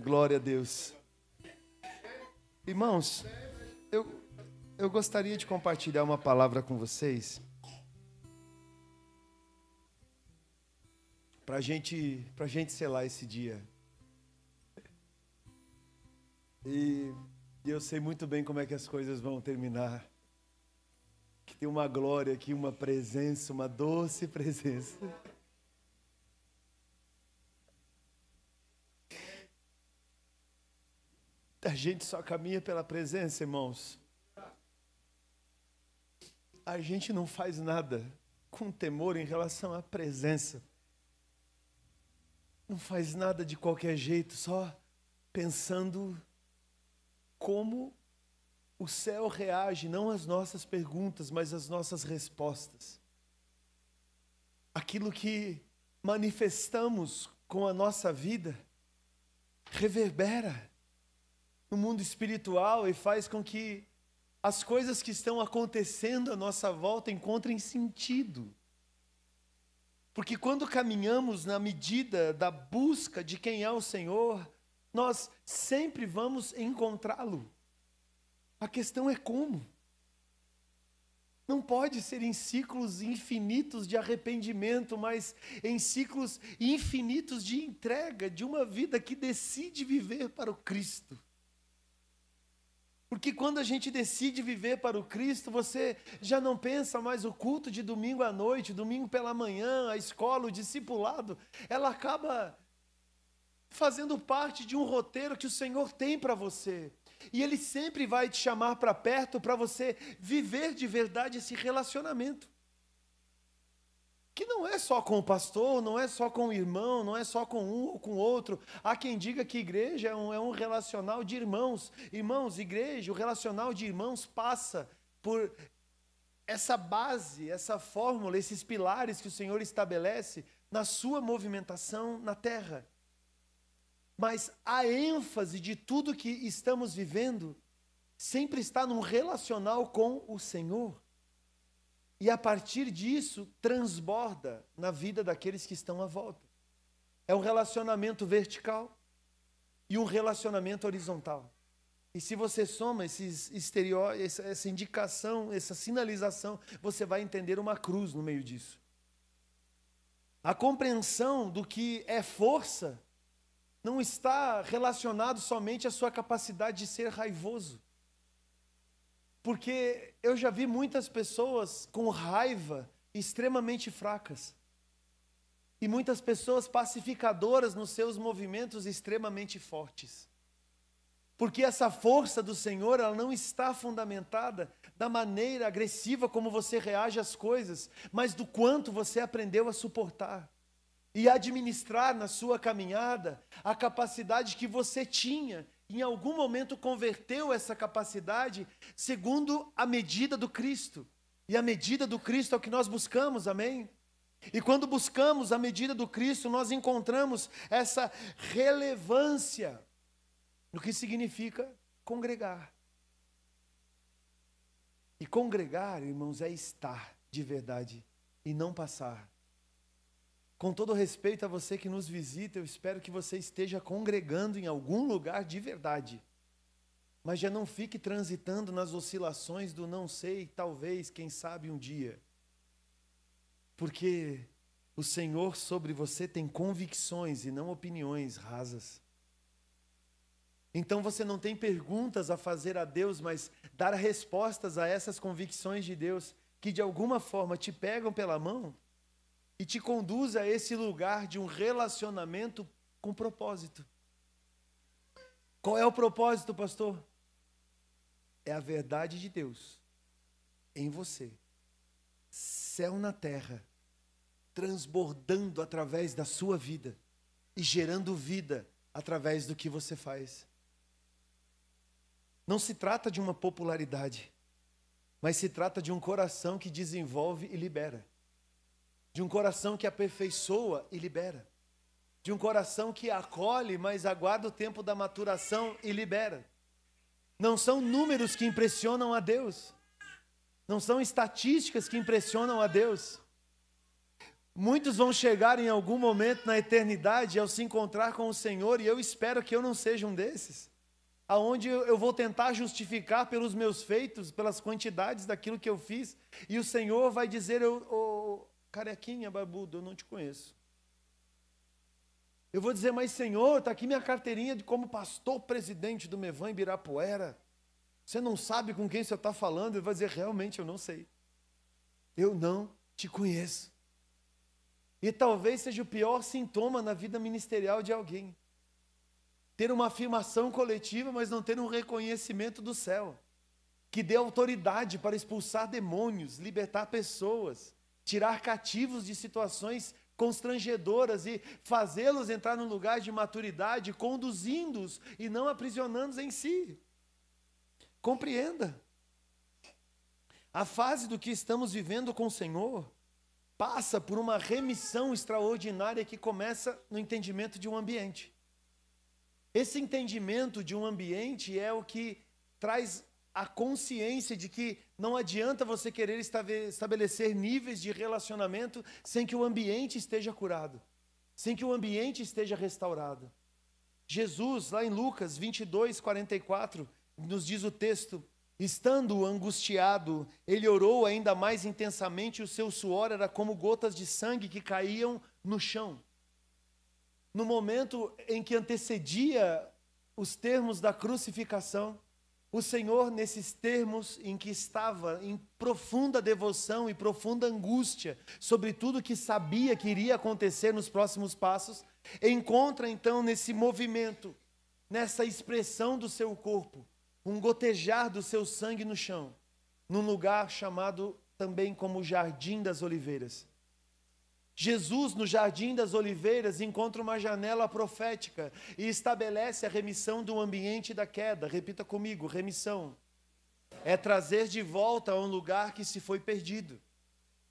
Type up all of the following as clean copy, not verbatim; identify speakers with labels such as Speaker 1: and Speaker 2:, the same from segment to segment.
Speaker 1: Glória a Deus. Irmãos, eu gostaria de compartilhar uma palavra com vocês para gente selar esse dia. E eu sei muito bem como é que as coisas vão terminar. Que tem uma glória aqui, uma presença, uma doce presença. A gente só caminha pela presença, irmãos. A gente não faz nada com temor em relação à presença. Não faz nada de qualquer jeito, só pensando como o céu reage, não às nossas perguntas, mas às nossas respostas. Aquilo que manifestamos com a nossa vida reverbera no mundo espiritual e faz com que as coisas que estão acontecendo à nossa volta encontrem sentido. Porque quando caminhamos na medida da busca de quem é o Senhor, nós sempre vamos encontrá-lo. A questão é como. Não pode ser em ciclos infinitos de arrependimento, mas em ciclos infinitos de entrega, de uma vida que decide viver para o Cristo. Porque quando a gente decide viver para o Cristo, você já não pensa mais o culto de domingo à noite, domingo pela manhã, a escola, o discipulado, ela acaba fazendo parte de um roteiro que o Senhor tem para você. E Ele sempre vai te chamar para perto para você viver de verdade esse relacionamento. Que não é só com o pastor, não é só com o irmão, não é só com um ou com o outro. Há quem diga que igreja é um relacional de irmãos. Irmãos, igreja, o relacional de irmãos passa por essa base, essa fórmula, esses pilares que o Senhor estabelece na sua movimentação na terra. Mas a ênfase de tudo que estamos vivendo sempre está num relacional com o Senhor. E a partir disso, transborda na vida daqueles que estão à volta. É um relacionamento vertical e um relacionamento horizontal. E se você soma esses estereótipos, essa indicação, essa sinalização, você vai entender uma cruz no meio disso. A compreensão do que é força não está relacionado somente à sua capacidade de ser raivoso. Porque eu já vi muitas pessoas com raiva extremamente fracas. E muitas pessoas pacificadoras nos seus movimentos extremamente fortes. Porque essa força do Senhor, ela não está fundamentada da maneira agressiva como você reage às coisas, mas do quanto você aprendeu a suportar. E administrar na sua caminhada a capacidade que você tinha. Em algum momento converteu essa capacidade segundo a medida do Cristo. E a medida do Cristo é o que nós buscamos, amém? E quando buscamos a medida do Cristo, nós encontramos essa relevância no que significa congregar. E congregar, irmãos, é estar de verdade e não passar. Com todo respeito a você que nos visita, eu espero que você esteja congregando em algum lugar de verdade. Mas já não fique transitando nas oscilações do não sei, talvez, quem sabe um dia. Porque o Senhor sobre você tem convicções e não opiniões rasas. Então você não tem perguntas a fazer a Deus, mas dar respostas a essas convicções de Deus que de alguma forma te pegam pela mão e te conduz a esse lugar de um relacionamento com propósito. Qual é o propósito, pastor? É a verdade de Deus em você. Céu na terra, transbordando através da sua vida e gerando vida através do que você faz. Não se trata de uma popularidade, mas se trata de um coração que desenvolve e libera. De um coração que aperfeiçoa e libera. De um coração que acolhe, mas aguarda o tempo da maturação e libera. Não são números que impressionam a Deus. Não são estatísticas que impressionam a Deus. Muitos vão chegar em algum momento na eternidade ao se encontrar com o Senhor, e eu espero que eu não seja um desses, aonde eu vou tentar justificar pelos meus feitos, pelas quantidades daquilo que eu fiz, e o Senhor vai dizer: carequinha, barbudo, eu não te conheço. Eu vou dizer: mas Senhor, está aqui minha carteirinha de como pastor presidente do Mevan Ibirapuera. Você não sabe com quem você está falando? Ele vai dizer: realmente eu não sei. Eu não te conheço. E talvez seja o pior sintoma na vida ministerial de alguém. Ter uma afirmação coletiva, mas não ter um reconhecimento do céu, que dê autoridade para expulsar demônios, libertar pessoas, tirar cativos de situações constrangedoras e fazê-los entrar num lugar de maturidade, conduzindo-os e não aprisionando-os em si. Compreenda. A fase do que estamos vivendo com o Senhor passa por uma remissão extraordinária que começa no entendimento de um ambiente. Esse entendimento de um ambiente é o que traz a consciência de que não adianta você querer estabelecer níveis de relacionamento sem que o ambiente esteja curado, sem que o ambiente esteja restaurado. Jesus, lá em Lucas 22, 44, nos diz o texto: estando angustiado, ele orou ainda mais intensamente, e o seu suor era como gotas de sangue que caíam no chão. No momento em que antecedia os termos da crucificação, o Senhor, nesses termos em que estava em profunda devoção e profunda angústia sobre tudo que sabia que iria acontecer nos próximos passos, encontra então nesse movimento, nessa expressão do seu corpo, um gotejar do seu sangue no chão, num lugar chamado também como Jardim das Oliveiras. Jesus, no Jardim das Oliveiras, encontra uma janela profética e estabelece a remissão do ambiente da queda. Repita comigo: remissão é trazer de volta a um lugar que se foi perdido.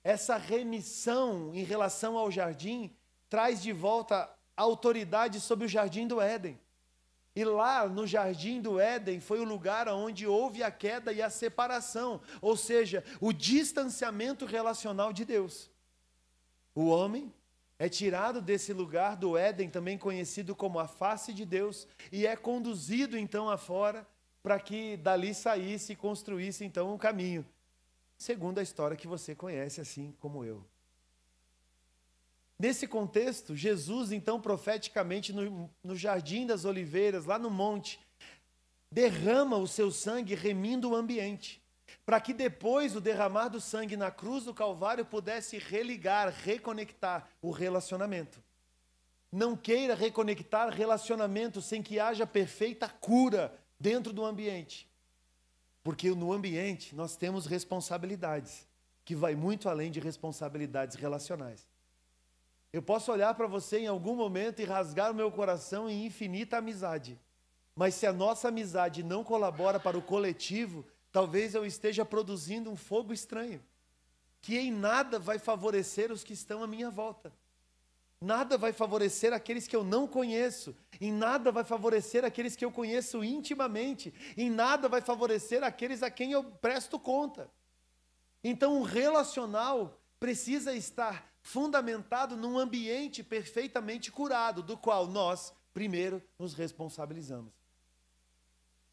Speaker 1: Essa remissão em relação ao jardim traz de volta a autoridade sobre o Jardim do Éden. E lá no Jardim do Éden foi o lugar onde houve a queda e a separação, ou seja, o distanciamento relacional de Deus. O homem é tirado desse lugar do Éden, também conhecido como a face de Deus, e é conduzido então afora para que dali saísse e construísse então um caminho, segundo a história que você conhece, assim como eu. Nesse contexto, Jesus então profeticamente no Jardim das Oliveiras, lá no monte, derrama o seu sangue remindo o ambiente, para que depois o derramar do sangue na cruz do Calvário pudesse religar, reconectar o relacionamento. Não queira reconectar relacionamento sem que haja perfeita cura dentro do ambiente. Porque no ambiente nós temos responsabilidades, que vai muito além de responsabilidades relacionais. Eu posso olhar para você em algum momento e rasgar o meu coração em infinita amizade, mas se a nossa amizade não colabora para o coletivo, talvez eu esteja produzindo um fogo estranho, que em nada vai favorecer os que estão à minha volta. Nada vai favorecer aqueles que eu não conheço, em nada vai favorecer aqueles que eu conheço intimamente, em nada vai favorecer aqueles a quem eu presto conta. Então, o relacional precisa estar fundamentado num ambiente perfeitamente curado, do qual nós, primeiro, nos responsabilizamos.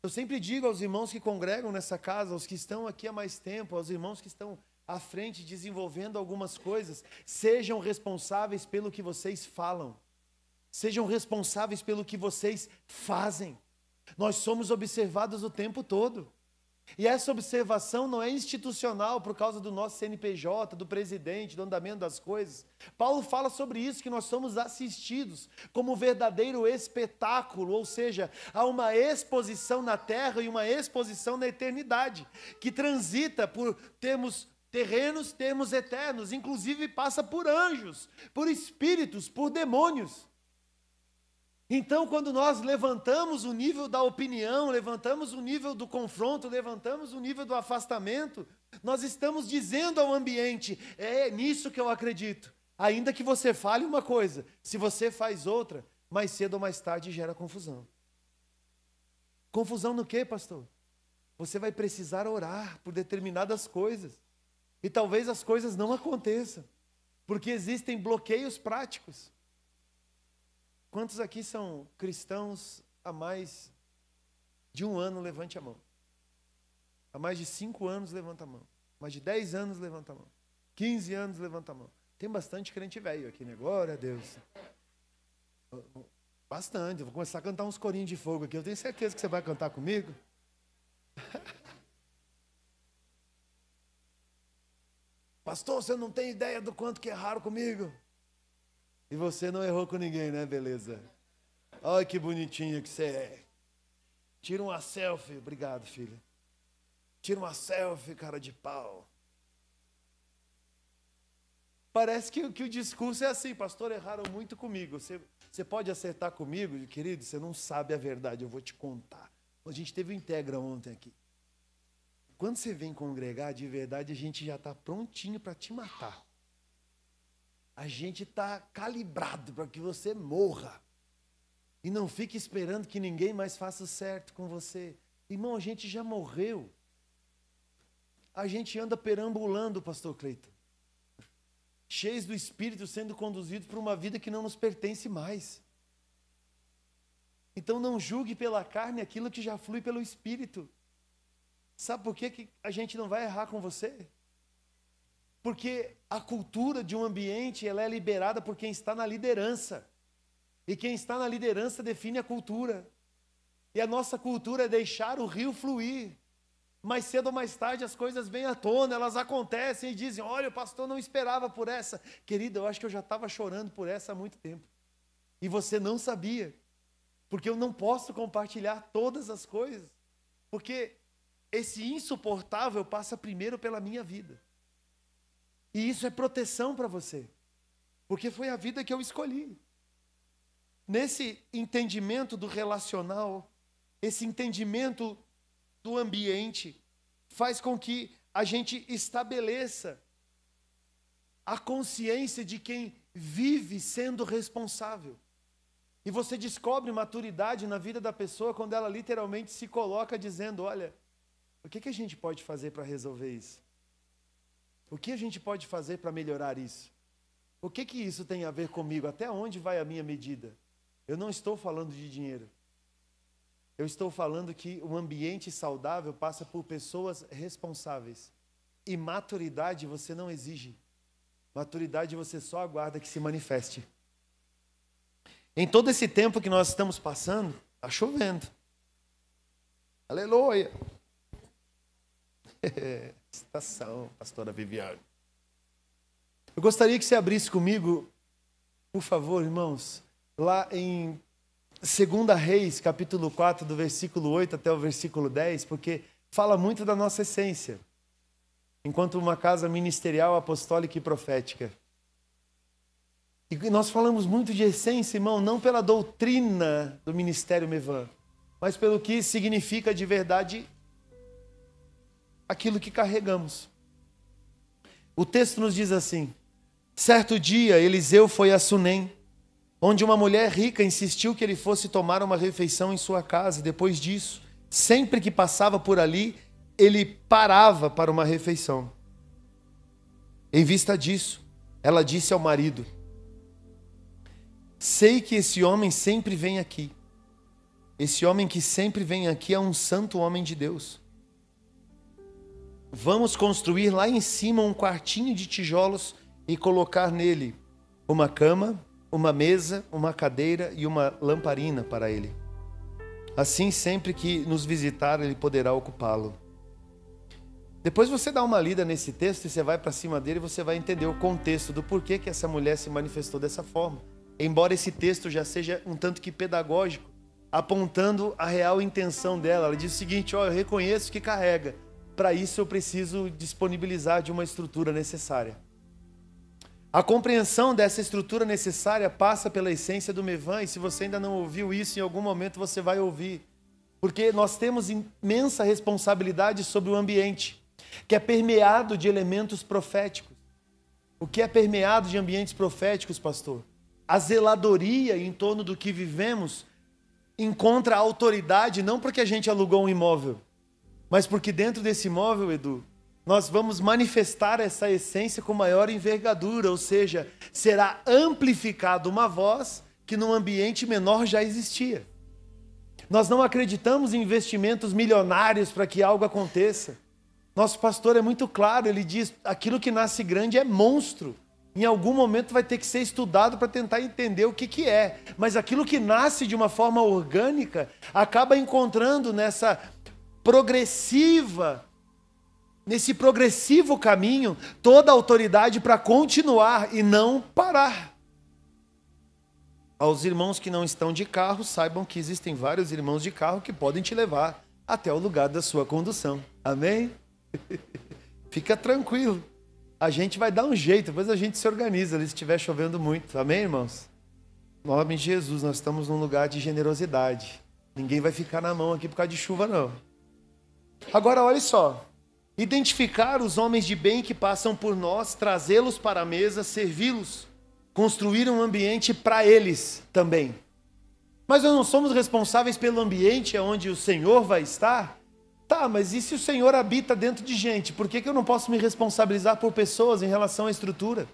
Speaker 1: Eu sempre digo aos irmãos que congregam nessa casa, aos que estão aqui há mais tempo, aos irmãos que estão à frente desenvolvendo algumas coisas, sejam responsáveis pelo que vocês falam, sejam responsáveis pelo que vocês fazem. Nós somos observados o tempo todo. E essa observação não é institucional por causa do nosso CNPJ, do presidente, do andamento das coisas. Paulo fala sobre isso, que nós somos assistidos como um verdadeiro espetáculo, ou seja, há uma exposição na terra e uma exposição na eternidade, que transita por termos terrenos, termos eternos, inclusive passa por anjos, por espíritos, por demônios. Então, quando nós levantamos o nível da opinião, levantamos o nível do confronto, levantamos o nível do afastamento, nós estamos dizendo ao ambiente: é nisso que eu acredito. Ainda que você fale uma coisa, se você faz outra, mais cedo ou mais tarde gera confusão. Confusão no quê, pastor? Você vai precisar orar por determinadas coisas, e talvez as coisas não aconteçam. Porque existem bloqueios práticos. Quantos aqui são cristãos há mais de 1 ano? Levante a mão. Há mais de 5 anos, levanta a mão. Mais de 10 anos, levanta a mão. 15 anos, levanta a mão. Tem bastante crente velho aqui, né? Glória a Deus. Bastante. Eu vou começar a cantar uns corinhos de fogo aqui. Eu tenho certeza que você vai cantar comigo. Pastor, você não tem ideia do quanto que erraram comigo. E você não errou com ninguém, né? Beleza. Olha que bonitinho que você é. Tira uma selfie. Obrigado, filha. Tira uma selfie, cara de pau. Parece que o discurso é assim, pastor, erraram muito comigo. Você pode acertar comigo? Querido, você não sabe a verdade, eu vou te contar. A gente teve o Integra ontem aqui. Quando você vem congregar, de verdade, a gente já está prontinho para te matar. A gente está calibrado para que você morra. E não fique esperando que ninguém mais faça o certo com você. Irmão, a gente já morreu. A gente anda perambulando, pastor Cleiton, cheios do Espírito, sendo conduzidos por uma vida que não nos pertence mais. Então não julgue pela carne aquilo que já flui pelo Espírito. Sabe por que a gente não vai errar com você? Porque a cultura de um ambiente, ela é liberada por quem está na liderança. E quem está na liderança define a cultura. E a nossa cultura é deixar o rio fluir. Mais cedo ou mais tarde as coisas vêm à tona, elas acontecem e dizem, olha, o pastor não esperava por essa. Querida, eu acho que eu já estava chorando por essa há muito tempo. E você não sabia. Porque eu não posso compartilhar todas as coisas. Porque esse insuportável passa primeiro pela minha vida. E isso é proteção para você. Porque foi a vida que eu escolhi. Nesse entendimento do relacional, esse entendimento do ambiente, faz com que a gente estabeleça a consciência de quem vive sendo responsável. E você descobre maturidade na vida da pessoa quando ela literalmente se coloca dizendo, olha, o que a gente pode fazer para resolver isso? O que a gente pode fazer para melhorar isso? O que isso tem a ver comigo? Até onde vai a minha medida? Eu não estou falando de dinheiro. Eu estou falando que um ambiente saudável passa por pessoas responsáveis. E maturidade você não exige. Maturidade você só aguarda que se manifeste. Em todo esse tempo que nós estamos passando, está chovendo. Aleluia! Estação, pastora Viviane. Eu gostaria que você abrisse comigo, por favor, irmãos, lá em 2 Reis, capítulo 4, do versículo 8 até o versículo 10, porque fala muito da nossa essência, enquanto uma casa ministerial, apostólica e profética. E nós falamos muito de essência, irmão, não pela doutrina do Ministério Mevan, mas pelo que significa de verdade aquilo que carregamos. O texto nos diz assim, certo dia Eliseu foi a Sunem, onde uma mulher rica insistiu que ele fosse tomar uma refeição em sua casa. Depois disso, sempre que passava por ali, ele parava para uma refeição. Em vista disso, ela disse ao marido, sei que esse homem sempre vem aqui. Esse homem que sempre vem aqui é um santo homem de Deus. Vamos construir lá em cima um quartinho de tijolos e colocar nele uma cama, uma mesa, uma cadeira e uma lamparina para ele. Assim, sempre que nos visitar, ele poderá ocupá-lo. Depois você dá uma lida nesse texto e você vai para cima dele e você vai entender o contexto do porquê que essa mulher se manifestou dessa forma. Embora esse texto já seja um tanto que pedagógico, apontando a real intenção dela. Ela diz o seguinte, eu reconheço que carrega. Para isso eu preciso disponibilizar de uma estrutura necessária. A compreensão dessa estrutura necessária passa pela essência do Mevan, e se você ainda não ouviu isso, em algum momento você vai ouvir. Porque nós temos imensa responsabilidade sobre o ambiente, que é permeado de elementos proféticos. O que é permeado de ambientes proféticos, pastor? A zeladoria em torno do que vivemos encontra autoridade não porque a gente alugou um imóvel, mas porque dentro desse imóvel, Edu, nós vamos manifestar essa essência com maior envergadura, ou seja, será amplificada uma voz que num ambiente menor já existia. Nós não acreditamos em investimentos milionários para que algo aconteça. Nosso pastor é muito claro, ele diz, aquilo que nasce grande é monstro. Em algum momento vai ter que ser estudado para tentar entender o que é. Mas aquilo que nasce de uma forma orgânica, acaba encontrando nesse progressivo caminho, toda a autoridade para continuar e não parar. Aos irmãos que não estão de carro, saibam que existem vários irmãos de carro que podem te levar até o lugar da sua condução. Amém? Fica tranquilo. A gente vai dar um jeito, depois a gente se organiza ali se estiver chovendo muito. Amém, irmãos? Em nome de Jesus, nós estamos num lugar de generosidade. Ninguém vai ficar na mão aqui por causa de chuva, não. Agora, olha só. Identificar os homens de bem que passam por nós, trazê-los para a mesa, servi-los, construir um ambiente para eles também. Mas nós não somos responsáveis pelo ambiente onde o Senhor vai estar? Tá, mas e se o Senhor habita dentro de gente? Por que eu não posso me responsabilizar por pessoas em relação à estrutura?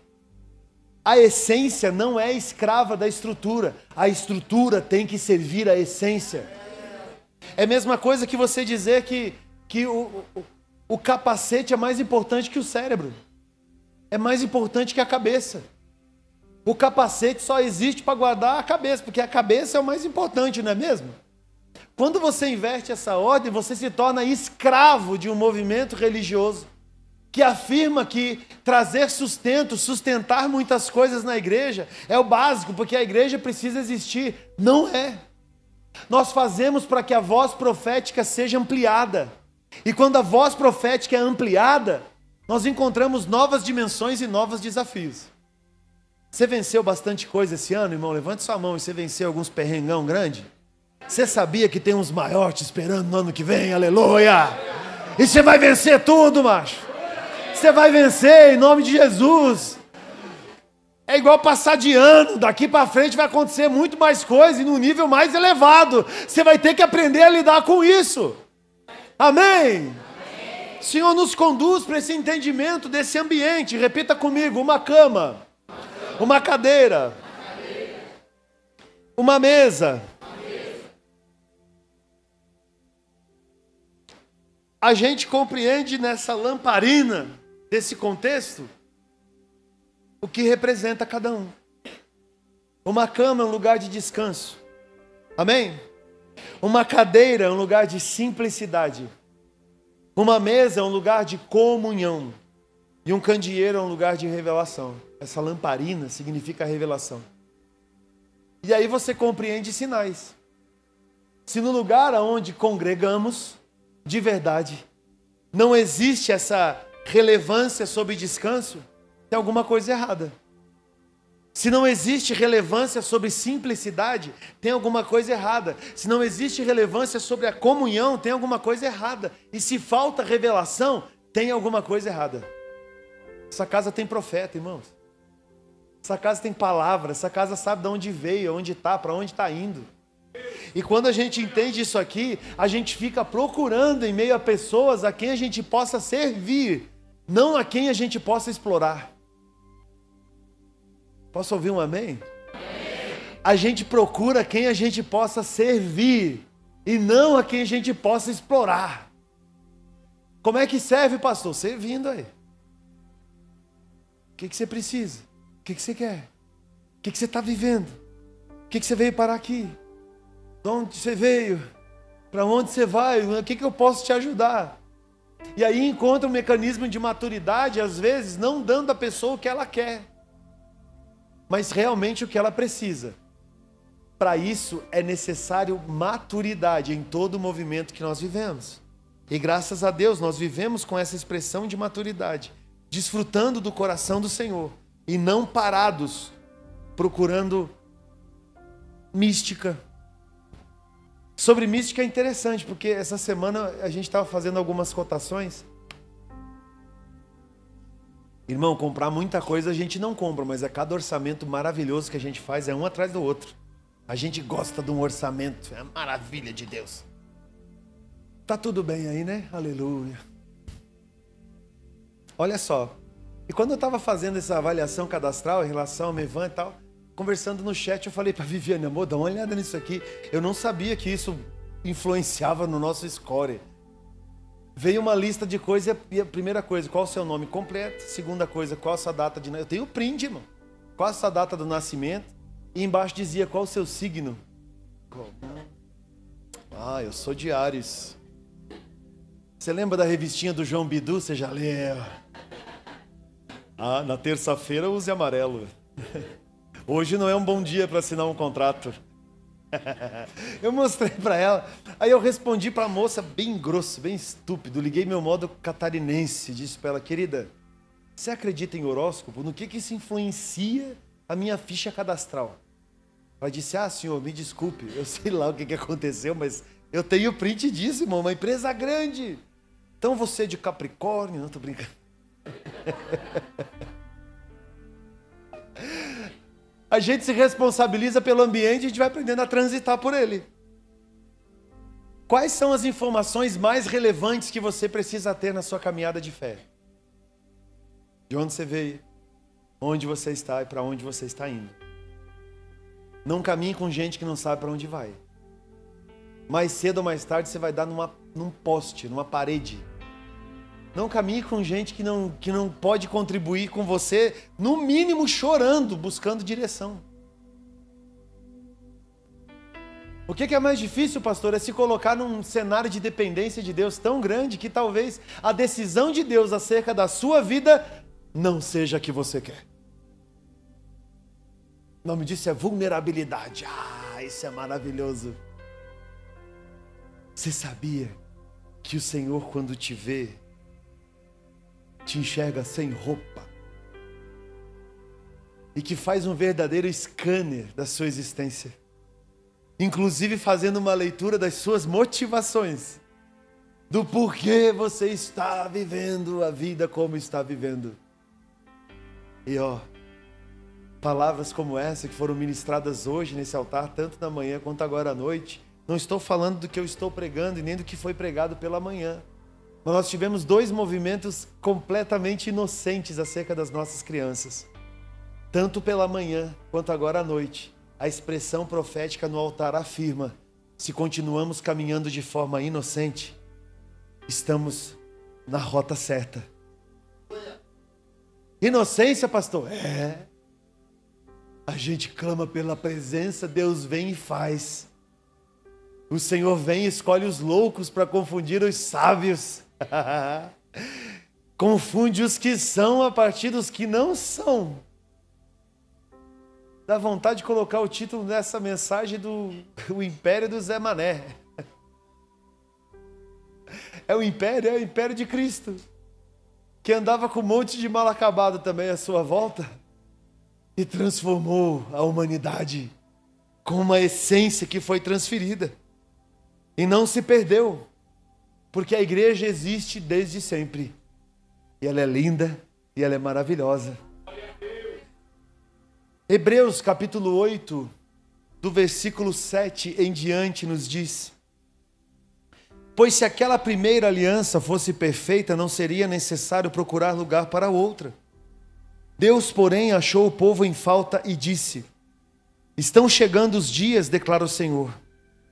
Speaker 1: A essência não é escrava da estrutura. A estrutura tem que servir à essência. É a mesma coisa que você dizer que o capacete é mais importante que o cérebro. É mais importante que a cabeça. O capacete só existe para guardar a cabeça, porque a cabeça é o mais importante, não é mesmo? Quando você inverte essa ordem, você se torna escravo de um movimento religioso que afirma que trazer sustento, sustentar muitas coisas na igreja é o básico, porque a igreja precisa existir. Não é. Nós fazemos para que a voz profética seja ampliada. E quando a voz profética é ampliada, nós encontramos novas dimensões e novos desafios. Você venceu bastante coisa esse ano, irmão? Levante sua mão e você venceu alguns perrengão grande? Você sabia que tem uns maiores te esperando no ano que vem? Aleluia! E você vai vencer tudo, macho. Você vai vencer em nome de Jesus. É igual passar de ano. Daqui para frente vai acontecer muito mais coisa e num nível mais elevado. Você vai ter que aprender a lidar com isso. Amém? O Senhor nos conduz para esse entendimento desse ambiente. Repita comigo: uma cama, uma cadeira, uma mesa. A gente compreende nessa lamparina desse contexto o que representa cada um. Uma cama é um lugar de descanso. Amém? Uma cadeira é um lugar de simplicidade. Uma mesa é um lugar de comunhão. E um candeeiro é um lugar de revelação. Essa lamparina significa revelação. E aí você compreende sinais. Se no lugar onde congregamos, de verdade, não existe essa relevância sobre descanso, tem alguma coisa errada. Se não existe relevância sobre simplicidade, tem alguma coisa errada. Se não existe relevância sobre a comunhão, tem alguma coisa errada. E se falta revelação, tem alguma coisa errada. Essa casa tem profeta, irmãos. Essa casa tem palavra, essa casa sabe de onde veio, onde está, para onde está indo. E quando a gente entende isso aqui, a gente fica procurando em meio a pessoas a quem a gente possa servir, não a quem a gente possa explorar. Posso ouvir um amém? Amém. A gente procura quem a gente possa servir e não a quem a gente possa explorar. Como é que serve, pastor? Servindo aí. O que você precisa? O que você quer? O que você está vivendo? O que você veio parar aqui? De onde você veio? Para onde você vai? O que eu posso te ajudar? E aí encontra um mecanismo de maturidade, às vezes, não dando à pessoa o que ela quer, mas realmente o que ela precisa. Para isso é necessário maturidade em todo o movimento que nós vivemos. E graças a Deus nós vivemos com essa expressão de maturidade, desfrutando do coração do Senhor e não parados procurando mística. Sobre mística é interessante, porque essa semana a gente estava fazendo algumas cotações. Irmão, comprar muita coisa a gente não compra, mas cada orçamento maravilhoso que a gente faz é um atrás do outro. A gente gosta de um orçamento, é a maravilha de Deus. Tá tudo bem aí, né? Aleluia. Olha só. E quando eu estava fazendo essa avaliação cadastral em relação ao Mevan e tal, conversando no chat, eu falei para Viviane, amor, dá uma olhada nisso aqui. Eu não sabia que isso influenciava no nosso score. Veio uma lista de coisas e a primeira coisa, qual o seu nome completo? Segunda coisa, qual a sua data de nascimento? Eu tenho o print, irmão. Qual a sua data do nascimento? E embaixo dizia qual o seu signo. Ah, eu sou de Áries. Você lembra da revistinha do João Bidu? Você já leu? Ah, na terça-feira use amarelo. Hoje não é um bom dia para assinar um contrato. Eu mostrei para ela, aí eu respondi para a moça bem grosso, bem estúpido, liguei meu modo catarinense, disse para ela, querida, você acredita em horóscopo? No que isso influencia a minha ficha cadastral? Ela disse, senhor, me desculpe, eu sei lá o que aconteceu, mas eu tenho print disso, irmão, uma empresa grande. Então você é de Capricórnio, não tô brincando. A gente se responsabiliza pelo ambiente e a gente vai aprendendo a transitar por ele. Quais são as informações mais relevantes que você precisa ter na sua caminhada de fé? De onde você veio, onde você está e para onde você está indo. Não caminhe com gente que não sabe para onde vai. Mais cedo ou mais tarde você vai dar num poste, numa parede. Não caminhe com gente que não pode contribuir com você, no mínimo chorando, buscando direção. O que é mais difícil, pastor? É se colocar num cenário de dependência de Deus tão grande que talvez a decisão de Deus acerca da sua vida não seja a que você quer. O nome disso é vulnerabilidade. Isso é maravilhoso. Você sabia que o Senhor, quando te vê, te enxerga sem roupa e que faz um verdadeiro scanner da sua existência, inclusive fazendo uma leitura das suas motivações, do porquê você está vivendo a vida como está vivendo. E palavras como essa que foram ministradas hoje nesse altar, tanto na manhã quanto agora à noite, não estou falando do que eu estou pregando e nem do que foi pregado pela manhã. Mas nós tivemos 2 movimentos completamente inocentes acerca das nossas crianças. Tanto pela manhã quanto agora à noite. A expressão profética no altar afirma: se continuamos caminhando de forma inocente, estamos na rota certa. Inocência, pastor? A gente clama pela presença, Deus vem e faz. O Senhor vem e escolhe os loucos para confundir os sábios. Confunde os que são a partir dos que não são. Dá vontade de colocar o título dessa mensagem o Império do Zé Mané. É o Império de Cristo, que andava com um monte de mal acabado também à sua volta e transformou a humanidade com uma essência que foi transferida e não se perdeu. Porque a igreja existe desde sempre. E ela é linda e ela é maravilhosa. Hebreus capítulo 8, do versículo 7 em diante nos diz: pois se aquela primeira aliança fosse perfeita, não seria necessário procurar lugar para outra. Deus, porém, achou o povo em falta e disse: estão chegando os dias, declara o Senhor,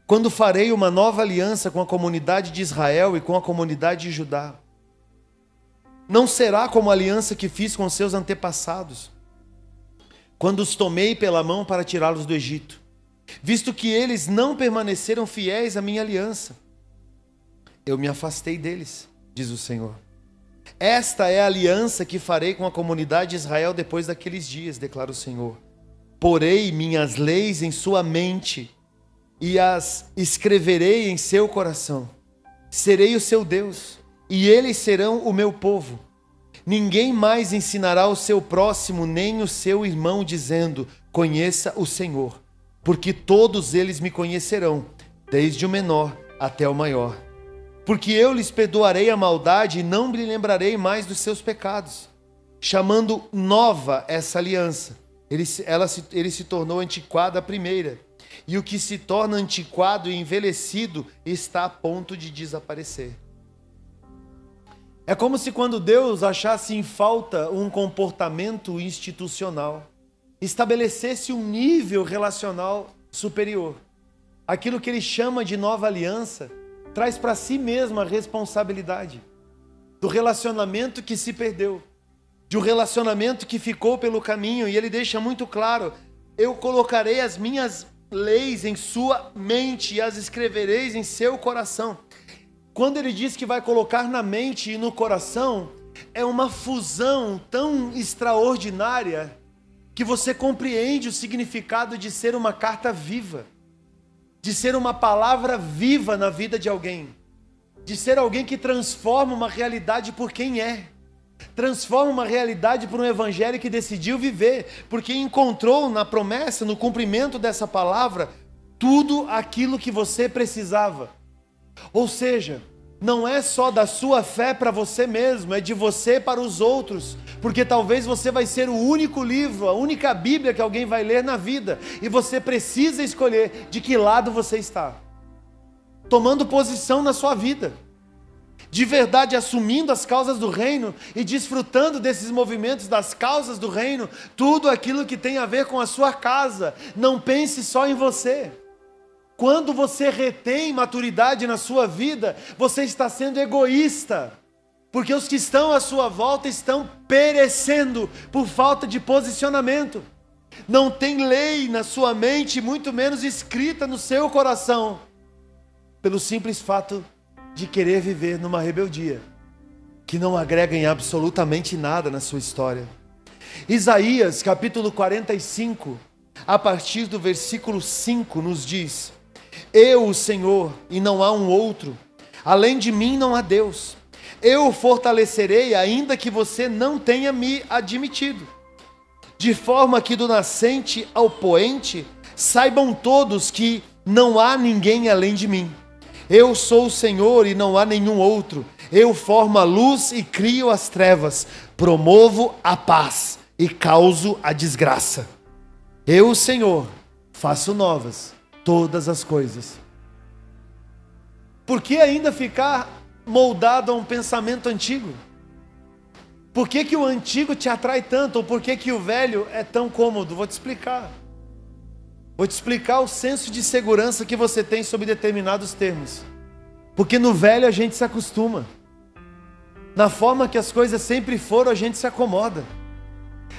Speaker 1: quando farei uma nova aliança com a comunidade de Israel e com a comunidade de Judá. Não será como a aliança que fiz com seus antepassados, quando os tomei pela mão para tirá-los do Egito, visto que eles não permaneceram fiéis à minha aliança. Eu me afastei deles, diz o Senhor. Esta é a aliança que farei com a comunidade de Israel depois daqueles dias, declara o Senhor. Porei minhas leis em sua mente e as escreverei em seu coração. Serei o seu Deus, e eles serão o meu povo. Ninguém mais ensinará o seu próximo, nem o seu irmão, dizendo: conheça o Senhor, porque todos eles me conhecerão, desde o menor até o maior. Porque eu lhes perdoarei a maldade e não me lembrarei mais dos seus pecados. Chamando nova essa aliança, ele se tornou antiquada a primeira. E o que se torna antiquado e envelhecido está a ponto de desaparecer. É como se quando Deus achasse em falta um comportamento institucional, estabelecesse um nível relacional superior. Aquilo que ele chama de nova aliança, traz para si mesmo a responsabilidade do relacionamento que se perdeu, de um relacionamento que ficou pelo caminho, e ele deixa muito claro: eu colocarei as minhas leis em sua mente e as escrevereis em seu coração. Quando ele diz que vai colocar na mente e no coração, é uma fusão tão extraordinária que você compreende o significado de ser uma carta viva, de ser uma palavra viva na vida de alguém, de ser alguém que transforma uma realidade por quem é, transforma uma realidade por um evangelho que decidiu viver, porque encontrou na promessa, no cumprimento dessa palavra, tudo aquilo que você precisava. Ou seja, não é só da sua fé para você mesmo, é de você para os outros, porque talvez você vai ser o único livro, a única Bíblia que alguém vai ler na vida, e você precisa escolher de que lado você está, tomando posição na sua vida, de verdade assumindo as causas do reino e desfrutando desses movimentos das causas do reino, tudo aquilo que tem a ver com a sua casa. Não pense só em você. Quando você retém maturidade na sua vida, você está sendo egoísta, porque os que estão à sua volta estão perecendo por falta de posicionamento. Não tem lei na sua mente, muito menos escrita no seu coração, pelo simples fato de querer viver numa rebeldia que não agrega em absolutamente nada na sua história. Isaías capítulo 45, a partir do versículo 5, nos diz: eu, o Senhor, e não há um outro, além de mim não há Deus. Eu o fortalecerei, ainda que você não tenha me admitido, de forma que do nascente ao poente saibam todos que não há ninguém além de mim. Eu sou o Senhor e não há nenhum outro. Eu formo a luz e crio as trevas, promovo a paz e causo a desgraça. Eu, o Senhor, faço novas todas as coisas. Por que ainda ficar moldado a um pensamento antigo? Por que que o antigo te atrai tanto? Ou por que que o velho é tão cômodo? Vou te explicar. Vou te explicar o senso de segurança que você tem sobre determinados termos. Porque no velho a gente se acostuma. Na forma que as coisas sempre foram, a gente se acomoda.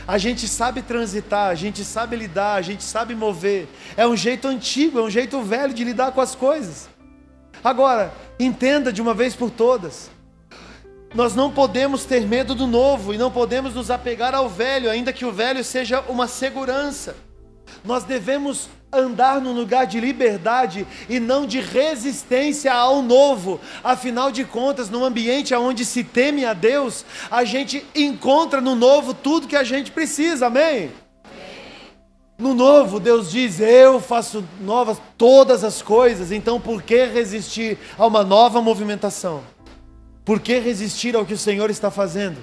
Speaker 1: A gente sabe transitar, a gente sabe lidar, a gente sabe mover. É um jeito antigo, é um jeito velho de lidar com as coisas. Agora, entenda de uma vez por todas: nós não podemos ter medo do novo e não podemos nos apegar ao velho, ainda que o velho seja uma segurança. Nós devemos andar num lugar de liberdade e não de resistência ao novo. Afinal de contas, num ambiente onde se teme a Deus, a gente encontra no novo tudo que a gente precisa, amém? No novo, Deus diz: eu faço novas todas as coisas. Então por que resistir a uma nova movimentação? Por que resistir ao que o Senhor está fazendo?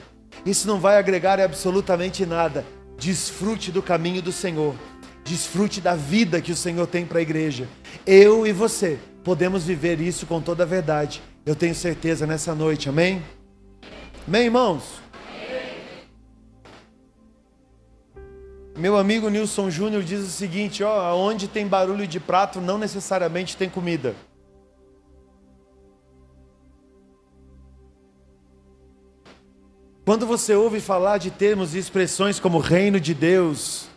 Speaker 1: Isso não vai agregar absolutamente nada. Desfrute do caminho do Senhor. Desfrute da vida que o Senhor tem para a igreja. Eu e você podemos viver isso com toda a verdade. Eu tenho certeza nessa noite, amém? Amém, irmãos? Amém. Meu amigo Nilson Júnior diz o seguinte: ó, onde tem barulho de prato não necessariamente tem comida. Quando você ouve falar de termos e expressões como reino de Deus,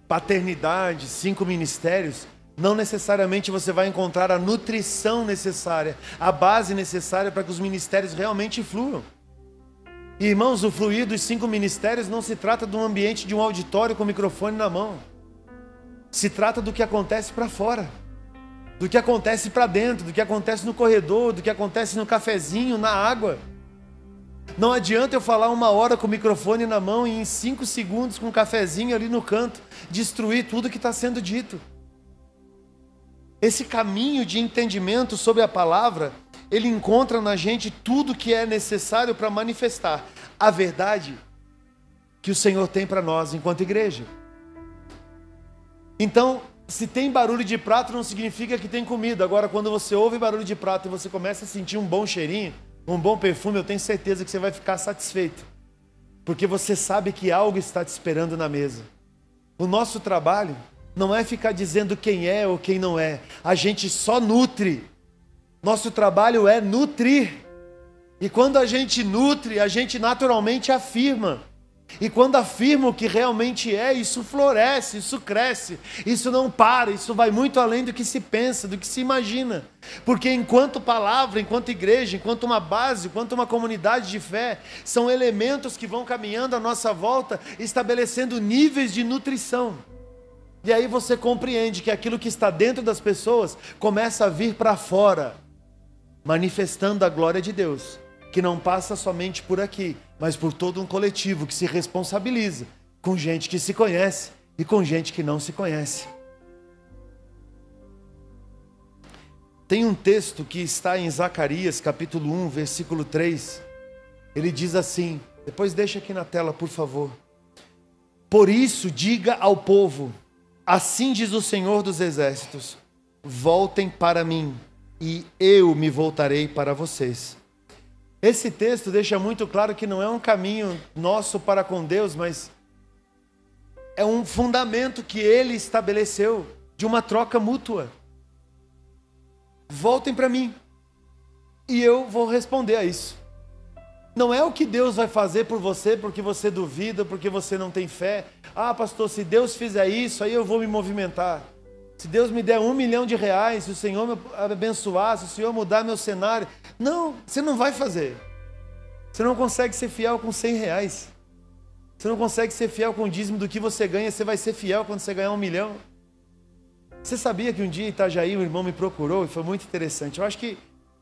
Speaker 1: paternidade, 5 ministérios, não necessariamente você vai encontrar a nutrição necessária, a base necessária para que os ministérios realmente fluam. E, irmãos, o fluir dos 5 ministérios não se trata de um ambiente de um auditório com o microfone na mão. Se trata do que acontece para fora, do que acontece para dentro, do que acontece no corredor, do que acontece no cafezinho, na água. Não adianta eu falar 1 hora com o microfone na mão e em 5 segundos com um cafezinho ali no canto destruir tudo que está sendo dito. Esse caminho de entendimento sobre a palavra, ele encontra na gente tudo que é necessário para manifestar a verdade que o Senhor tem para nós enquanto igreja. Então, se tem barulho de prato não significa que tem comida. Agora, quando você ouve barulho de prato e você começa a sentir um bom cheirinho, Um bom perfume, eu tenho certeza que você vai ficar satisfeito, porque você sabe que algo está te esperando na mesa. O nosso trabalho não é ficar dizendo quem é ou quem não é. A gente só nutre. Nosso trabalho é nutrir. E quando a gente nutre, a gente naturalmente afirma. E quando afirma o que realmente é, isso floresce, isso cresce, isso não para, isso vai muito além do que se pensa, do que se imagina. Porque enquanto palavra, enquanto igreja, enquanto uma base, enquanto uma comunidade de fé, são elementos que vão caminhando à nossa volta, estabelecendo níveis de nutrição. E aí você compreende que aquilo que está dentro das pessoas começa a vir para fora, manifestando a glória de Deus, que não passa somente por aqui, mas por todo um coletivo que se responsabiliza, com gente que se conhece e com gente que não se conhece. Tem um texto que está em Zacarias, capítulo 1, versículo 3. Ele diz assim, depois deixa aqui na tela, por favor. Por isso diga ao povo, assim diz o Senhor dos Exércitos, voltem para mim e eu me voltarei para vocês. Esse texto deixa muito claro que não é um caminho nosso para com Deus, mas é um fundamento que Ele estabeleceu de uma troca mútua. Voltem para mim e eu vou responder a isso. Não é o que Deus vai fazer por você porque você duvida, porque você não tem fé. Ah, pastor, se Deus fizer isso, aí eu vou me movimentar. Se Deus me der R$1 milhão, se o Senhor me abençoar, se o Senhor mudar meu cenário. Não, você não vai fazer. Você não consegue ser fiel com R$100. Você não consegue ser fiel com o dízimo do que você ganha. Você vai ser fiel quando você ganhar R$1 milhão. Você sabia que um dia em Itajaí um irmão me procurou e foi muito interessante. Eu acho que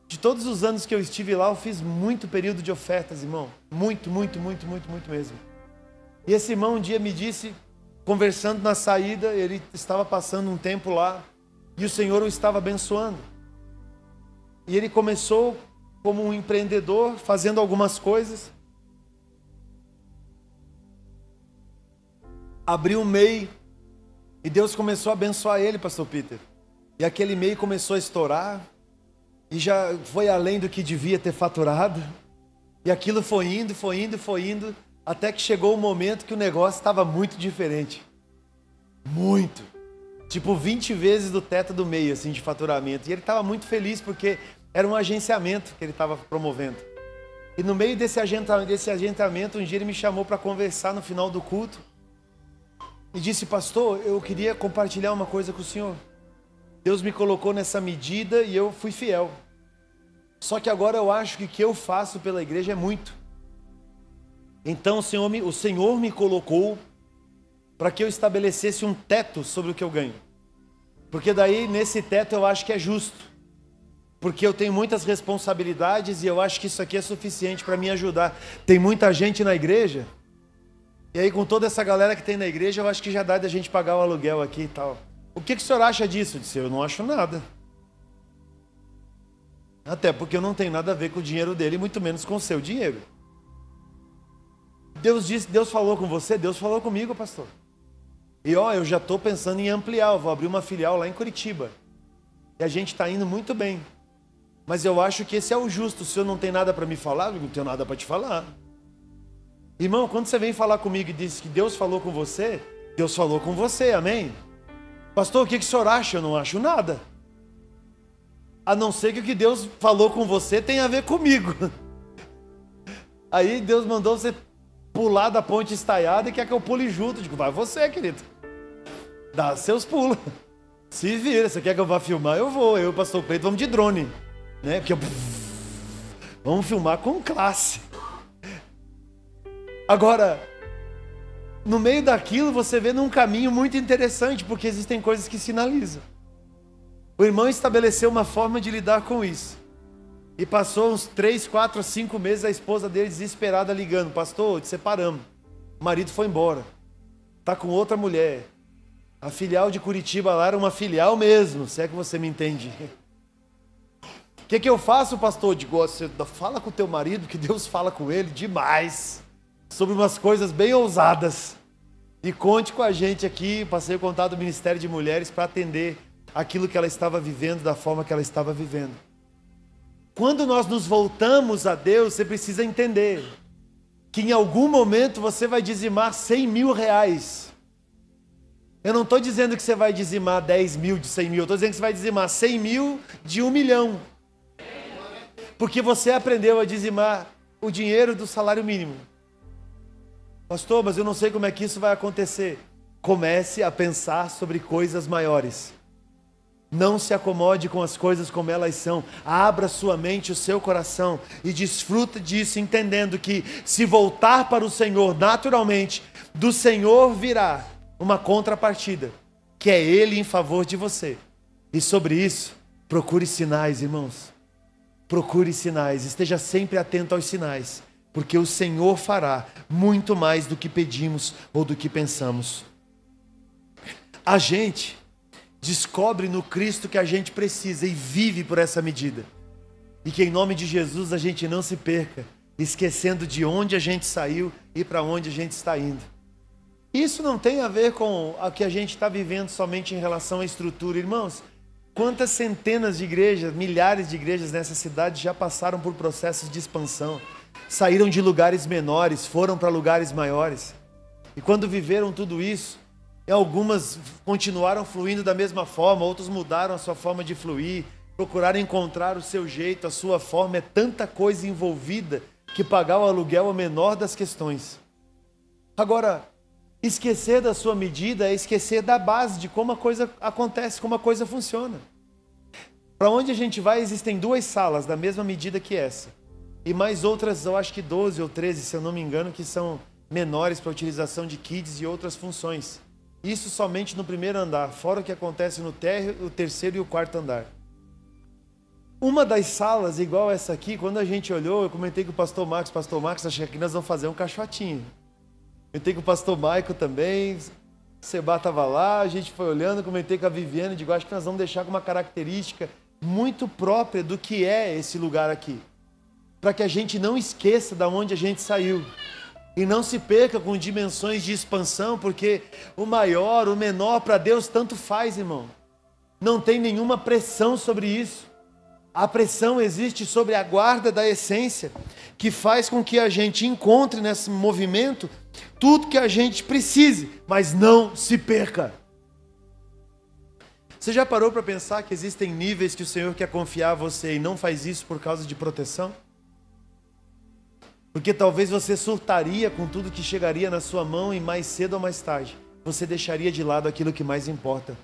Speaker 1: de todos os anos que eu estive lá, eu fiz muito período de ofertas, irmão. Muito mesmo. E esse irmão um dia me disse, conversando na saída, ele estava passando um tempo lá e o Senhor o estava abençoando. E ele começou como um empreendedor, fazendo algumas coisas. Abriu um MEI e Deus começou a abençoar ele, pastor Peter. E aquele MEI começou a estourar e já foi além do que devia ter faturado. E aquilo foi indo, até que chegou o momento que o negócio estava muito diferente. Muito. Tipo 20 vezes do teto do MEI, assim, de faturamento. E ele estava muito feliz porque era um agenciamento que ele estava promovendo. E no meio desse agenciamento, um dia ele me chamou para conversar no final do culto. E disse, pastor, eu queria compartilhar uma coisa com o senhor. Deus me colocou nessa medida e eu fui fiel. Só que agora eu acho que o que eu faço pela igreja é muito. Então o Senhor me colocou para que eu estabelecesse um teto sobre o que eu ganho. Porque daí nesse teto eu acho que é justo. Porque eu tenho muitas responsabilidades e eu acho que isso aqui é suficiente para me ajudar. Tem muita gente na igreja, e aí com toda essa galera que tem na igreja, eu acho que já dá da gente pagar o aluguel aqui e tal. O que o senhor acha disso? Eu disse, eu não acho nada. Até porque eu não tenho nada a ver com o dinheiro dele, muito menos com o seu dinheiro. Deus falou com você? Deus falou comigo, pastor. E eu já estou pensando em ampliar, eu vou abrir uma filial lá em Curitiba. E a gente está indo muito bem. Mas eu acho que esse é o justo. O senhor não tem nada para me falar? Eu não tenho nada para te falar. Irmão, quando você vem falar comigo e diz que Deus falou com você, Deus falou com você, amém? Pastor, o que o senhor acha? Eu não acho nada. A não ser que o que Deus falou com você tenha a ver comigo. Aí Deus mandou você pular da ponte estaiada e quer que eu pule junto. Eu digo, vai você, querido. Dá seus pulos. Se vira, você quer que eu vá filmar? Eu vou. Eu e o pastor Cleito vamos de drone. Né? Porque vamos filmar com classe. Agora, no meio daquilo você vê num caminho muito interessante, porque existem coisas que sinalizam. O irmão estabeleceu uma forma de lidar com isso. E passou uns 3, 4, 5 meses, a esposa dele desesperada ligando, pastor, separamos. O marido foi embora. Está com outra mulher. A filial de Curitiba lá era uma filial mesmo, se é que você me entende. O que eu faço, pastor? Digo, você fala com o teu marido, que Deus fala com ele demais, sobre umas coisas bem ousadas. E conte com a gente aqui, passei o contato do Ministério de Mulheres para atender aquilo que ela estava vivendo, da forma que ela estava vivendo. quando nós nos voltamos a Deus, você precisa entender que em algum momento você vai dizimar 100 mil reais. Eu não estou dizendo que você vai dizimar 10 mil de 100 mil, eu estou dizendo que você vai dizimar 100 mil de 1 milhão. Porque você aprendeu a dizimar o dinheiro do salário mínimo. Pastor, mas eu não sei como é que isso vai acontecer. Comece a pensar sobre coisas maiores. Não se acomode com as coisas como elas são. Abra sua mente, o seu coração e desfruta disso, entendendo que se voltar para o Senhor naturalmente, do Senhor virá uma contrapartida, que é Ele em favor de você. E sobre isso, procure sinais, irmãos. Procure sinais, esteja sempre atento aos sinais, porque o Senhor fará muito mais do que pedimos ou do que pensamos. A gente descobre no Cristo que a gente precisa e vive por essa medida. E que em nome de Jesus a gente não se perca, esquecendo de onde a gente saiu e para onde a gente está indo. Isso não tem a ver com o que a gente está vivendo somente em relação à estrutura. Irmãos, quantas centenas de igrejas, milhares de igrejas nessa cidade já passaram por processos de expansão, saíram de lugares menores, foram para lugares maiores. E quando viveram tudo isso, algumas continuaram fluindo da mesma forma, outros mudaram a sua forma de fluir, procuraram encontrar o seu jeito, a sua forma. É tanta coisa envolvida que pagar o aluguel é a menor das questões. Agora, esquecer da sua medida é esquecer da base de como a coisa acontece, como a coisa funciona. Para onde a gente vai, existem 2 salas da mesma medida que essa. E mais outras, eu acho que 12 ou 13, se eu não me engano, que são menores para utilização de kids e outras funções. Isso somente no primeiro andar, fora o que acontece no térreo, o terceiro e o quarto andar. Uma das salas, igual essa aqui, quando a gente olhou, eu comentei com o pastor Marcos, achei que nós vamos fazer um caixotinho. Comentei com o pastor Maico também, o Seba estava lá, a gente foi olhando, comentei com a Viviane, digo, acho que nós vamos deixar com uma característica muito própria do que é esse lugar aqui. Para que a gente não esqueça de onde a gente saiu. E não se perca com dimensões de expansão, porque o maior, o menor, para Deus tanto faz, irmão. Não tem nenhuma pressão sobre isso. A pressão existe sobre a guarda da essência, que faz com que a gente encontre nesse movimento tudo que a gente precise, mas não se perca. Você já parou para pensar que existem níveis que o Senhor quer confiar a você e não faz isso por causa de proteção? Porque talvez você surtaria com tudo que chegaria na sua mão e mais cedo ou mais tarde você deixaria de lado aquilo que mais importa.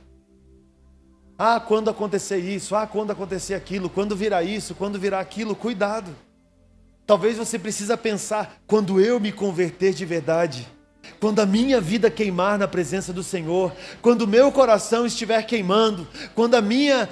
Speaker 1: Ah, quando acontecer isso, quando acontecer aquilo, quando virá isso, quando virá aquilo, cuidado. Talvez você precisa pensar, quando eu me converter de verdade, quando a minha vida queimar na presença do Senhor, quando o meu coração estiver queimando, quando a minha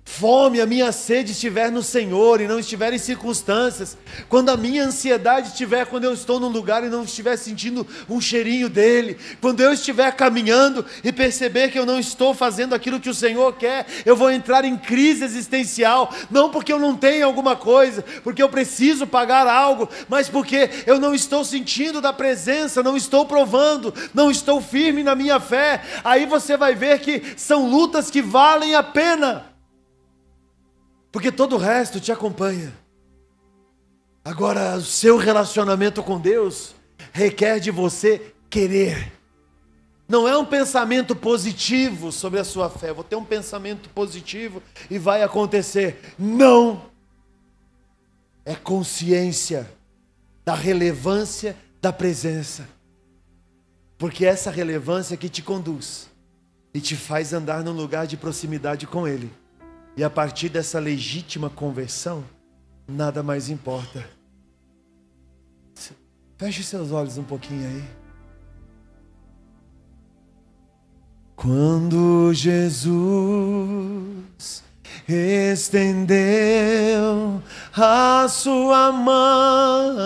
Speaker 1: fome, a minha sede estiver no Senhor e não estiver em circunstâncias, quando a minha ansiedade estiver quando eu estou num lugar e não estiver sentindo um cheirinho dele, quando eu estiver caminhando e perceber que eu não estou fazendo aquilo que o Senhor quer, eu vou entrar em crise existencial, não porque eu não tenho alguma coisa, porque eu preciso pagar algo, mas porque eu não estou sentindo da presença, não estou provando, não estou firme na minha fé. Aí você vai ver que são lutas que valem a pena, porque todo o resto te acompanha. Agora, o seu relacionamento com Deus requer de você querer. Não é um pensamento positivo sobre a sua fé. Vou ter um pensamento positivo e vai acontecer. Não. É consciência da relevância da presença. Porque é essa relevância que te conduz e te faz andar num lugar de proximidade com Ele. E a partir dessa legítima conversão, nada mais importa. Feche seus olhos um pouquinho aí. Quando Jesus estendeu a sua mão,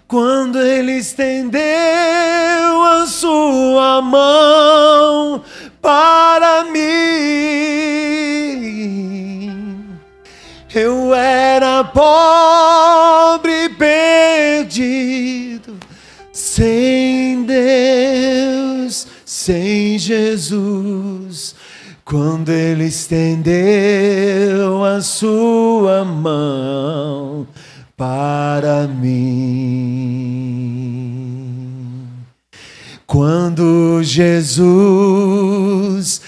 Speaker 1: quando Ele estendeu a sua mão para mim, eu era pobre e perdido, sem Deus, sem Jesus. Quando quando Ele estendeu a sua mão para mim. Quando Jesus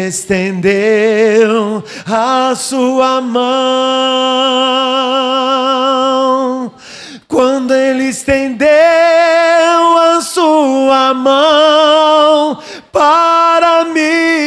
Speaker 1: estendeu a sua mão, quando Ele estendeu a sua mão para mim,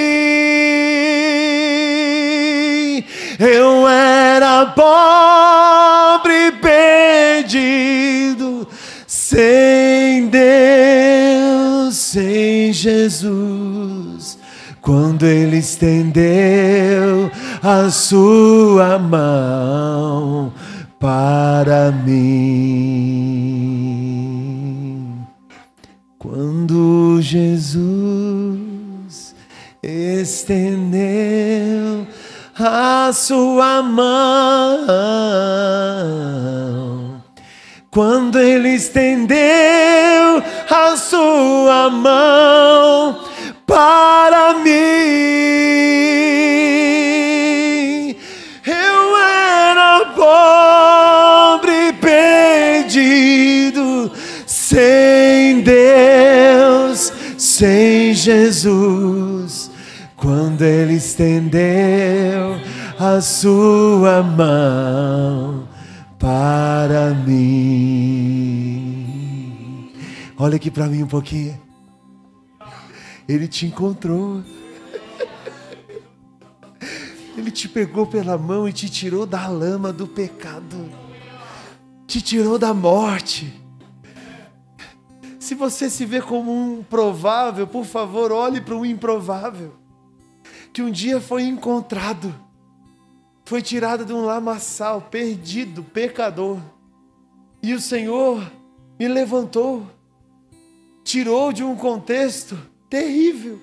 Speaker 1: eu era pobre, perdido, sem Deus, sem Jesus. Quando Ele estendeu a sua mão para mim. Quando Jesus estendeu a sua mão, quando Ele estendeu a sua mão para mim, eu era pobre, perdido, sem Deus, sem Jesus. Quando Ele estendeu a sua mão para mim. Olha aqui para mim um pouquinho. Ele te encontrou. Ele te pegou pela mão e te tirou da lama do pecado. Te tirou da morte. Se você se vê como um provável, por favor, olhe para o improvável. Que um dia foi encontrado. Foi tirado de um lamaçal, perdido, pecador. E o Senhor me levantou. Tirou de um contexto terrível.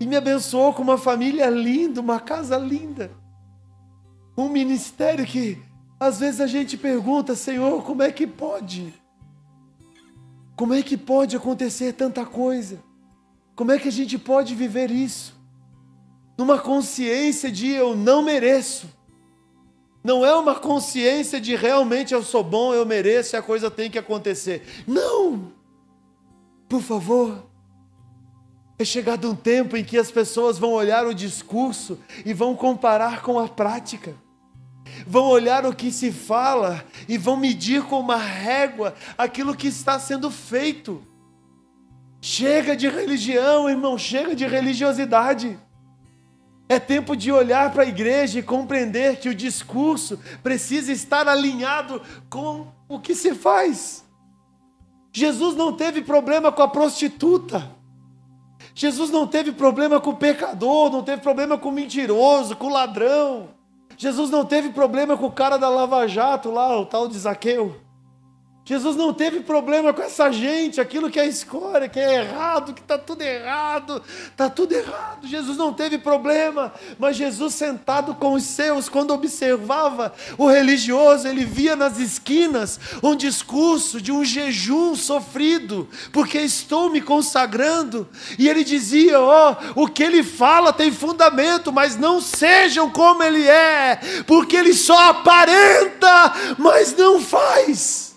Speaker 1: E me abençoou com uma família linda, uma casa linda. Um ministério que às vezes a gente pergunta: Senhor, como é que pode? Como é que pode acontecer tanta coisa? Como é que a gente pode viver isso? Numa consciência de eu não mereço. Não é uma consciência de realmente eu sou bom, eu mereço e a coisa tem que acontecer. Não! Por favor. É chegado um tempo em que as pessoas vão olhar o discurso e vão comparar com a prática. Vão olhar o que se fala e vão medir com uma régua aquilo que está sendo feito. Chega de religião, irmão, chega de religiosidade. É tempo de olhar para a igreja e compreender que o discurso precisa estar alinhado com o que se faz. Jesus não teve problema com a prostituta. Jesus não teve problema com o pecador, não teve problema com o mentiroso, com o ladrão. Jesus não teve problema com o cara da Lava Jato lá, o tal de Zaqueu. Jesus não teve problema com essa gente, aquilo que é escória, que é errado, que está tudo errado, está tudo errado. Jesus não teve problema, mas Jesus sentado com os seus, quando observava o religioso, ele via nas esquinas um discurso de um jejum sofrido, porque estou me consagrando, e ele dizia, o que ele fala tem fundamento, mas não sejam como ele é, porque ele só aparenta, mas não faz.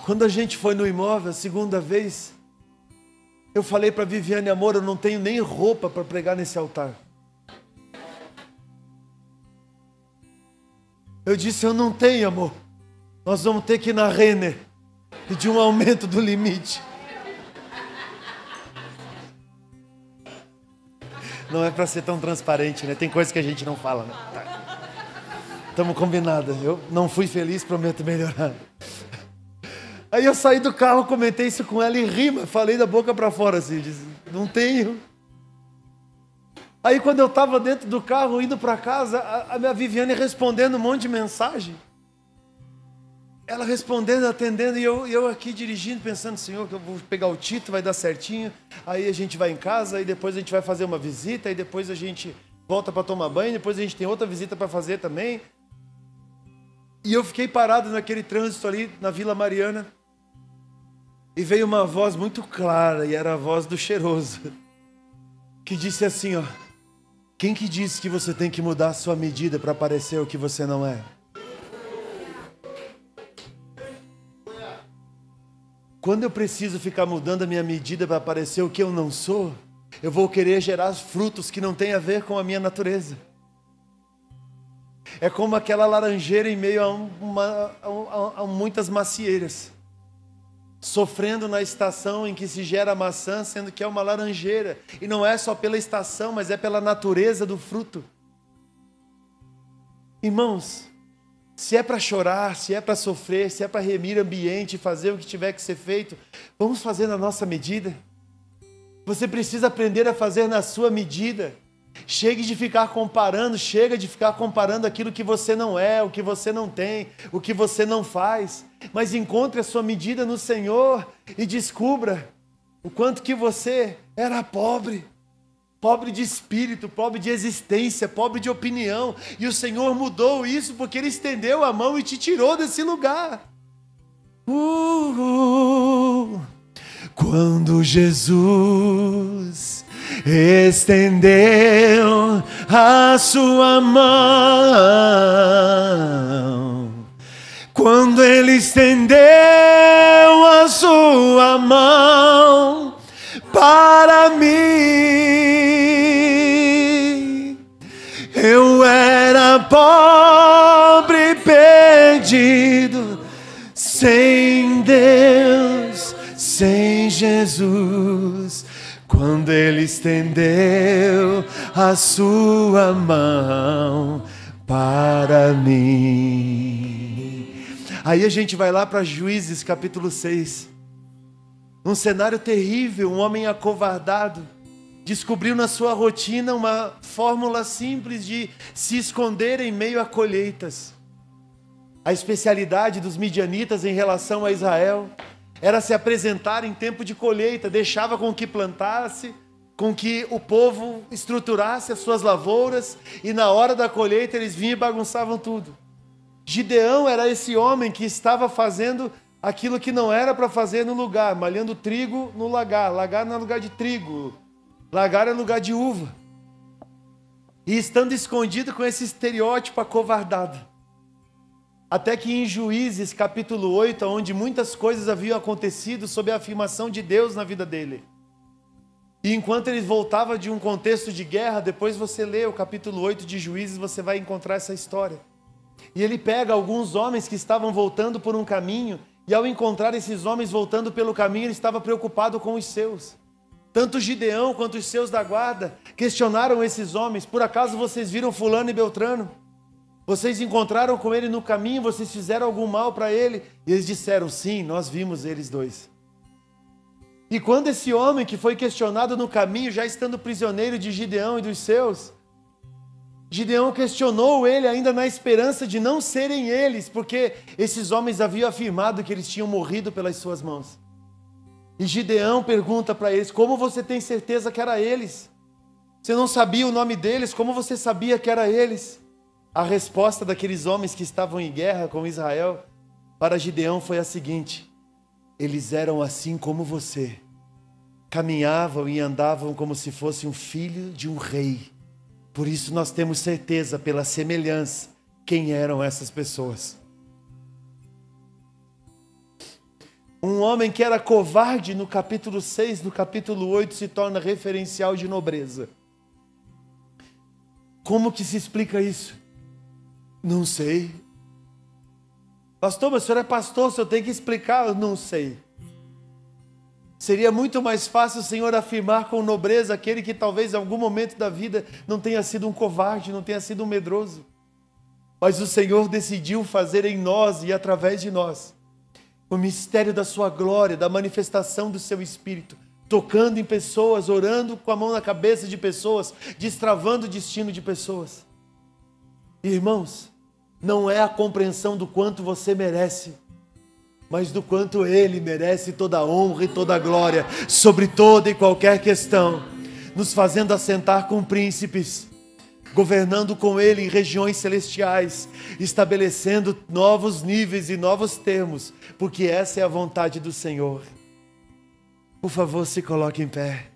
Speaker 1: Quando a gente foi no imóvel a segunda vez, eu falei para Viviane, amor, eu não tenho nem roupa para pregar nesse altar. Eu disse, eu não tenho, amor. Nós vamos ter que ir na Renner pedir um aumento do limite. Não é para ser tão transparente, né? Tem coisa que a gente não fala, né? Estamos combinados. Eu não fui feliz, prometo melhorar. Aí eu saí do carro, comentei isso com ela em rima, falei da boca para fora assim, disse, não tenho. Aí quando eu estava dentro do carro, indo para casa, a minha Viviane respondendo um monte de mensagem. Ela respondendo, atendendo, e eu aqui dirigindo, pensando, Senhor, que eu vou pegar o Tito, vai dar certinho. Aí a gente vai em casa, aí depois a gente vai fazer uma visita, aí depois a gente volta para tomar banho, depois a gente tem outra visita para fazer também. E eu fiquei parado naquele trânsito ali, na Vila Mariana. E veio uma voz muito clara, e era a voz do cheiroso. que disse assim, ó: quem que disse que você tem que mudar a sua medida para parecer o que você não é? Quando eu preciso ficar mudando a minha medida para parecer o que eu não sou, eu vou querer gerar frutos que não têm a ver com a minha natureza. É como aquela laranjeira em meio a muitas macieiras, sofrendo na estação em que se gera maçã, sendo que é uma laranjeira. E não é só pela estação, mas é pela natureza do fruto. Irmãos, se é para chorar, se é para sofrer, se é para remir ambiente, fazer o que tiver que ser feito, vamos fazer na nossa medida. Você precisa aprender a fazer na sua medida. Chega de ficar comparando aquilo que você não é, o que você não tem, o que você não faz. Mas encontre a sua medida no Senhor e descubra o quanto que você era pobre. Pobre de espírito, pobre de existência, pobre de opinião. E o Senhor mudou isso porque Ele estendeu a mão e te tirou desse lugar. Quando Jesus estendeu a sua mão, quando Ele estendeu a sua mão para mim, eu era pobre e perdido, sem Deus, sem Jesus. Quando Ele estendeu a sua mão para mim. Aí a gente vai lá para Juízes capítulo 6. Um cenário terrível, um homem acovardado descobriu na sua rotina uma fórmula simples de se esconder em meio a colheitas. A especialidade dos midianitas em relação a Israel era se apresentar em tempo de colheita, deixava com que plantasse, com que o povo estruturasse as suas lavouras, e na hora da colheita eles vinham e bagunçavam tudo. Gideão era esse homem que estava fazendo aquilo que não era para fazer no lugar, malhando trigo no lagar. Lagar não é lugar de trigo, lagar é lugar de uva. E estando escondido com esse estereótipo acovardado. Até que em Juízes capítulo 8, onde muitas coisas haviam acontecido sob a afirmação de Deus na vida dele. E enquanto ele voltava de um contexto de guerra, depois você lê o capítulo 8 de Juízes, você vai encontrar essa história. E ele pega alguns homens que estavam voltando por um caminho, e ao encontrar esses homens voltando pelo caminho, ele estava preocupado com os seus. Tanto Gideão quanto os seus da guarda questionaram esses homens: por acaso vocês viram fulano e beltrano? Vocês encontraram com ele no caminho, vocês fizeram algum mal para ele? E eles disseram: sim, nós vimos eles dois. E quando esse homem que foi questionado no caminho, já estando prisioneiro de Gideão e dos seus, Gideão questionou ele ainda na esperança de não serem eles, porque esses homens haviam afirmado que eles tinham morrido pelas suas mãos. E Gideão pergunta para eles: como você tem certeza que era eles? Você não sabia o nome deles, como você sabia que era eles? A resposta daqueles homens que estavam em guerra com Israel para Gideão foi a seguinte: eles eram assim como você, caminhavam e andavam como se fosse um filho de um rei. Por isso nós temos certeza pela semelhança quem eram essas pessoas. Um homem que era covarde no capítulo 6, no capítulo 8 se torna referencial de nobreza. Como que se explica isso? Não sei. Pastor, mas o senhor é pastor, o senhor tem que explicar. Eu não sei. Seria muito mais fácil o Senhor afirmar com nobreza aquele que talvez em algum momento da vida não tenha sido um covarde, não tenha sido um medroso. Mas o Senhor decidiu fazer em nós e através de nós o mistério da sua glória, da manifestação do seu Espírito, tocando em pessoas, orando com a mão na cabeça de pessoas, destravando o destino de pessoas. Irmãos, não é a compreensão do quanto você merece, mas do quanto Ele merece toda a honra e toda a glória sobre toda e qualquer questão, nos fazendo assentar com príncipes, governando com Ele em regiões celestiais, estabelecendo novos níveis e novos termos, porque essa é a vontade do Senhor. Por favor, se coloque em pé.